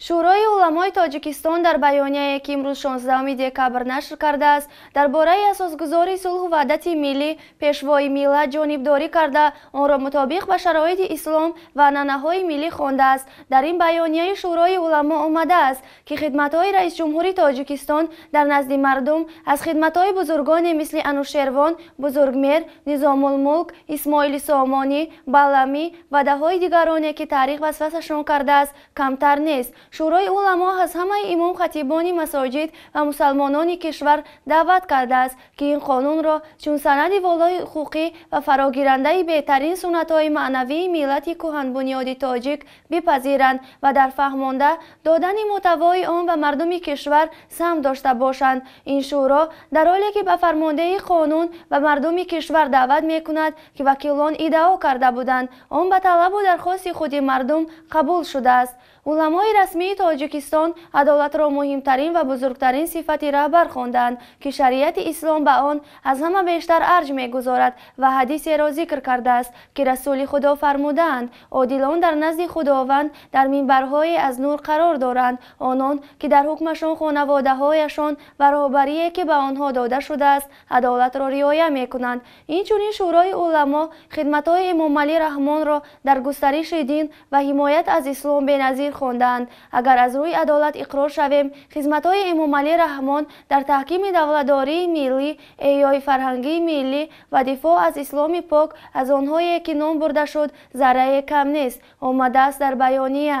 шӯрои уламои тоҷикистон дар баёнияе ки имрӯз 16 декабр нашр кардааст дар бораи асосгузори сулҳу ваҳдати миллӣ пешвои миллат ҷонибдорӣ карда онро мутобиқ ба шароити ислом ва анъанаҳои миллӣ хондааст. Дар ин баёнияи шӯрои уламо омадааст ки хидматҳои раисҷумҳури тоҷикистон дар назди мардум аз хидматҳои бузургоне мисли Анӯшервон, Бузургмер, Низомулмулк, Исмоили Сомонӣ, Баламӣ ва даҳои дигароне ки таърих васвасашон кардааст камтар нест. шӯрои уламо аз ҳамаи имом-хатибони масоҷид ва мусалмонони кишвар даъват кардааст ки ин қонунро чун санади волои ҳуқуқӣ ва фарогирандаи беҳтарин суннатҳои маънавии миллати кӯҳанбунёди тоҷик бипазиранд ва дар фаҳмонда додани муҳтавои он ба мардуми кишвар самт дошта бошанд. ин шӯро дар ҳоле ки ба фармондеҳии қонун ба мардуми кишвар даъват мекунад ки вакилон иддао карда буданд, он ба талабу дархости худи мардум қабул шудааст. уламои расмии тоҷикистон адолатро муҳимтарин ва бузургтарин сифати раҳбар хонданд ки шариати ислом ба он аз ҳама бештар арҷ мегузорад ва ҳадисеро зикр кардааст ки расули худо фармудаанд: одилон дар назди худованд дар минбарҳое аз нур қарор доранд, онон ки дар ҳукмашон хонаводаҳояшон ва роҳбарие ки ба онҳо дода шудааст адолатро риоя мекунанд. инчунин шӯрои уламо хидматҳои Эмомалӣ Раҳмонро дар густариши дин ва ҳимоят аз ислом беназир хонданд. агар аз рӯи адолат иқрор шавем, хизматҳои Эмомалӣ Раҳмон дар таҳкими давлатдории миллӣ, эҳёи фарҳангии миллӣ ва дифоъ аз исломи пок аз онҳое ки ном бурда шуд заррае кам нест, омадааст дар баёния.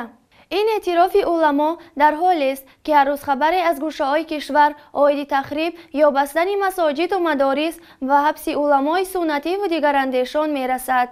ин эътирофи уламо дар ҳолест ки ҳаррӯз хабаре аз гӯшаҳои кишвар оиди тахриб ё бастани масоҷиду мадорис ва ҳабси уламои суннативу дигарандешон мерасад.